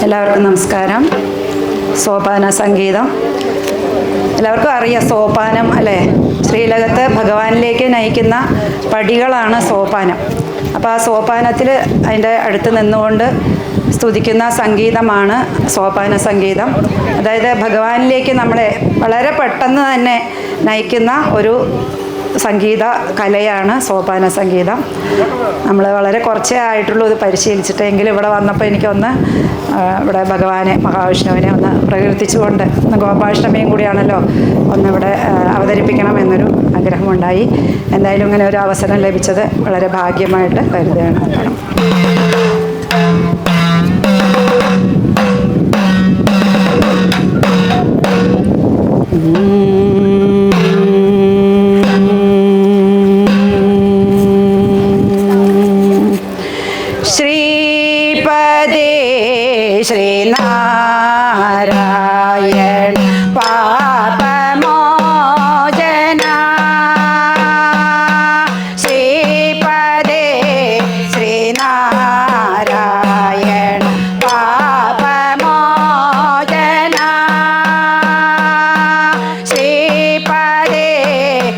എല്ലാവർക്കും നമസ്കാരം. സോപാന സംഗീതം എല്ലാവർക്കും അറിയാം. സോപാനം അല്ലേ? ശ്രീലകത്ത് ഭഗവാനിലേക്ക് നയിക്കുന്ന പടികളാണ് സോപാനം. അപ്പോൾ ആ സോപാനത്തിൽ അതിൻ്റെ അടുത്ത് നിന്നുകൊണ്ട് സ്തുതിക്കുന്ന സംഗീതമാണ് സോപാന സംഗീതം. അതായത് ഭഗവാനിലേക്ക് നമ്മളെ വളരെ പെട്ടെന്ന് തന്നെ നയിക്കുന്ന ഒരു സംഗീത കലയാണ് സോപാന സംഗീതം. നമ്മൾ വളരെ കുറച്ചേ ആയിട്ടുള്ളൂ ഇത് പരിശീലിച്ചിട്ടെങ്കിലും ഇവിടെ വന്നപ്പോൾ എനിക്കൊന്ന് ഇവിടെ ഭഗവാനെ മഹാവിഷ്ണുവിനെ ഒന്ന് പ്രകീർത്തിച്ചുകൊണ്ട് ഗോപാഷ്ടമിയും കൂടിയാണല്ലോ ഒന്നിവിടെ അവതരിപ്പിക്കണമെന്നൊരു ആഗ്രഹമുണ്ടായി. എന്തായാലും ഇങ്ങനെ ഒരു അവസരം ലഭിച്ചത് വളരെ ഭാഗ്യമായിട്ട് കരുതുകയാണ്. ശ്രീപദേ ശ്രീനാരായണ പാപമോചന ശ്രീപദേ ശ്രീനാരായണ പാപമോചന ശ്രീപദേ ശ്രീനാരായണ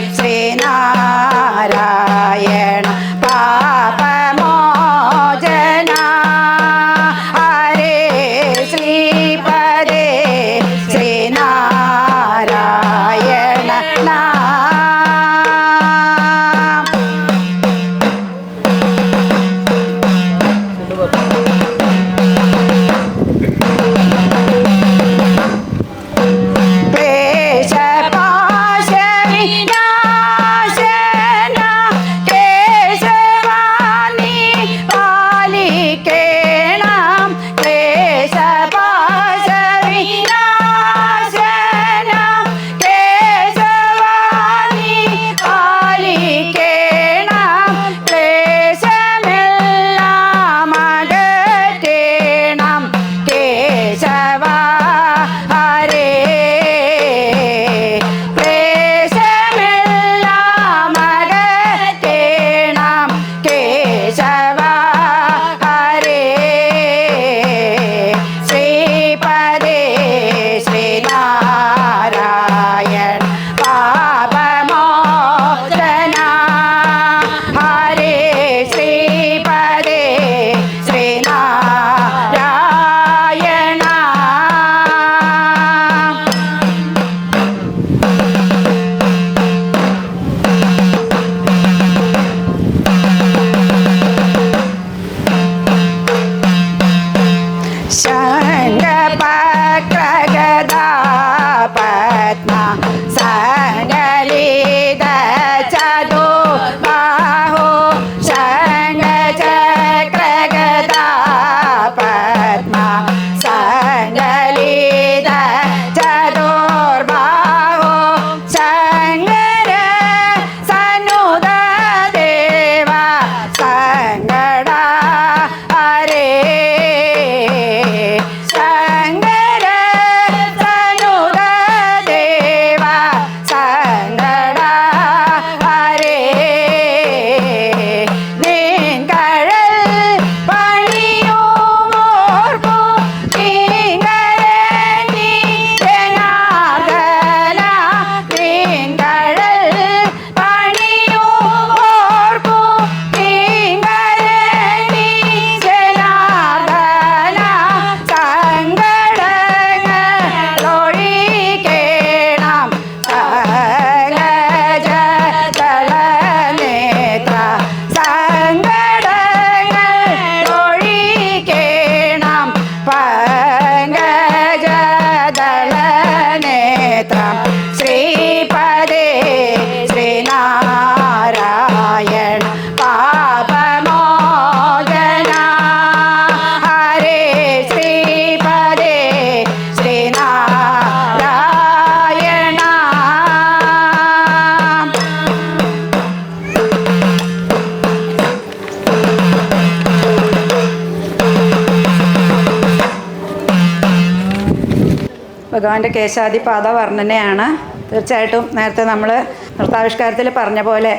ഭഗവാന്റെ കേശാദിപാദ വർണ്ണനയാണ്. തീർച്ചയായിട്ടും നേരത്തെ നമ്മൾ നൃത്താവിഷ്കാരത്തിൽ പറഞ്ഞ പോലെ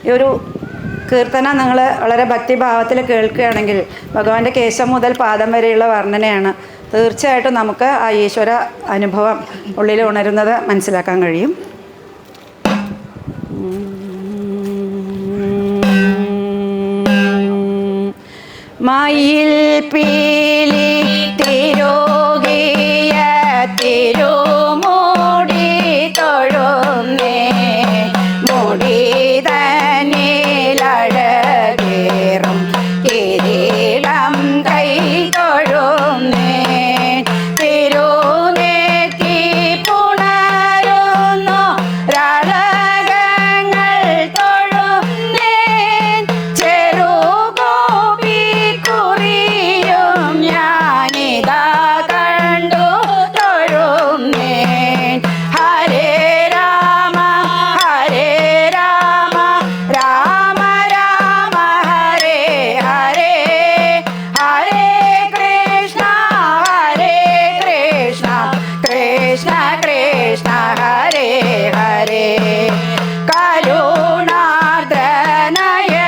ഈ ഒരു കീർത്തനം നിങ്ങൾ വളരെ ഭക്തിഭാവത്തിൽ കേൾക്കുകയാണെങ്കിൽ ഭഗവാന്റെ കേശം മുതൽ പാദം വരെയുള്ള വർണ്ണനയാണ്. തീർച്ചയായിട്ടും നമുക്ക് ആ ഈശ്വര അനുഭവം ഉള്ളിൽ ഉണരുന്നത് മനസ്സിലാക്കാൻ കഴിയും. മയിൽ പീലി തിരുകിയ തിരുമുടി തൊഴുന്നേ, മുടി തന്നിലഴകേറും കിരീടം കൈ തൊഴുന്നേ, തിരുനെറ്റി പുണരുന്നു രാളകങ്ങൾ തൊഴുന്നേ, ചെറുകോപി കുറിയും ഞാനിതാ കണ്ടു തൊഴുന്നേ. ഹരേ രാമ ഹരേ രാമ രാമ രാമ ഹരേ ഹരേ, ഹരേ കൃഷ്ണ കൃഷ്ണ കൃഷ്ണ ഹരേ ഹരേ.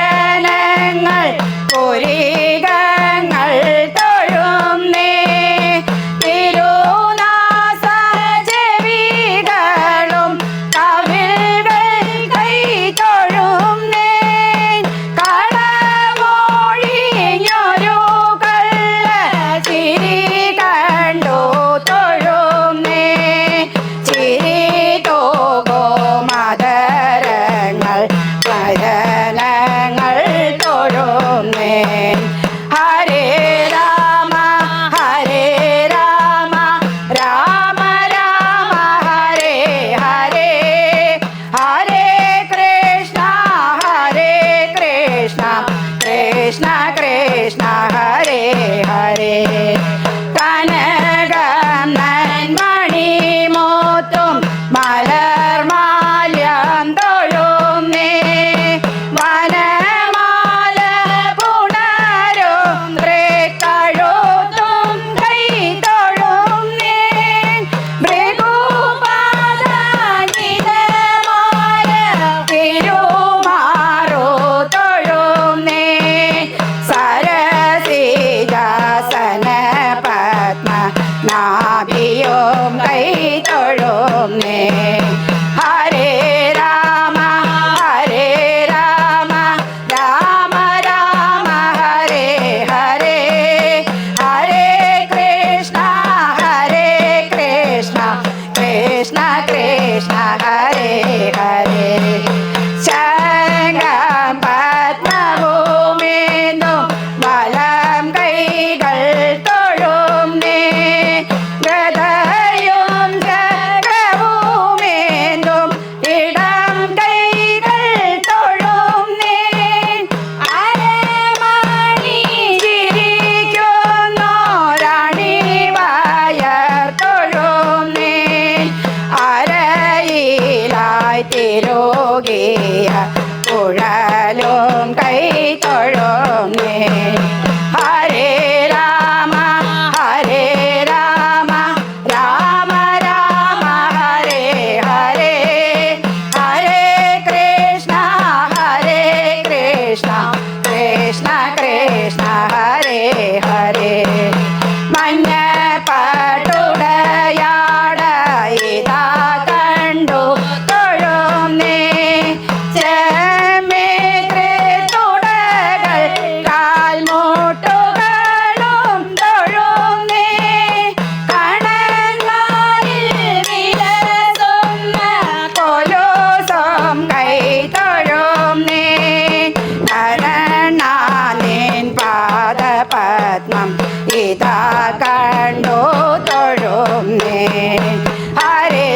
കരുണാർദ്രനയനങ്ങൾ പുരികങ്ങൾ തൊഴുന്നേ, തിരുനാസ ചെവികളും കവിൾകൾ കൈ തൊഴുന്നേ, കടമൊഴിഞ്ഞൊരു കള്ള ചിരി കണ്ടു തൊഴുന്നേ, ചിരി തോകോ മദരങ്ങൾ ഭജനങ്ങൾ തൊഴുന്നേ. ഹരേ രാമ രാമ രാമ ഹരേ ഹരേ, ഹരേ കൃഷ്ണ കൃഷ്ണ കൃഷ്ണ ഹരേ ഹരേ. കനകം നന്മണിമോത്തും മലർമാല്യം തൊഴുന്നേ, വനമാല പുണരും തൃക്കഴുത്തും കൈ തൊഴുന്നേ, ഭൃഗുപാദാനിതമായ തിരുമാറു തൊഴുന്നേ, സരസിജാസന പത്മ നാഭിയും കൈ തൊഴുന്നേ. ഹരേ രാമ രാമ രാമ ഹരേ ഹരേ, ഹരേ കൃഷ്ണ കൃഷ്ണ കൃഷ്ണ ഹരേ ഹരേ. ശംഖം പത്മഭൂമേന്ദും വലം കൈകൾ തൊഴുന്നേ, ഗദയും ചക്രവുമേന്തും ഇടം കൈകൾ തൊഴുന്നേ, അരമണി ചിരിക്കുന്നോരണിവയർ തൊഴുന്നേ, അരയിലായി തിരുകിയ കുഴലും കൈ തൊഴുന്നേ. ഹരേ രാമ രാമ ഹരേ ഹരേ, ഹരേ കൃഷ്ണ കൃഷ്ണ കൃഷ്ണ ഹരേ ഹരേ. മഞ്ഞപ്പട്ടുടയാട ഇതാ കണ്ടു തൊഴുന്നേ, ചെമ്മേത്രത്തുടകൾ കാൽമുട്ടുകളും തൊഴുന്നേ, കണങ്ങാലിൽ വിലസുന്ന കൊലുസും കൈ തൊഴുന്നേ, കരണാനിൻ പാദപത്മം ഇതാ കണ്ടു തൊഴുന്നേ. ഹരേ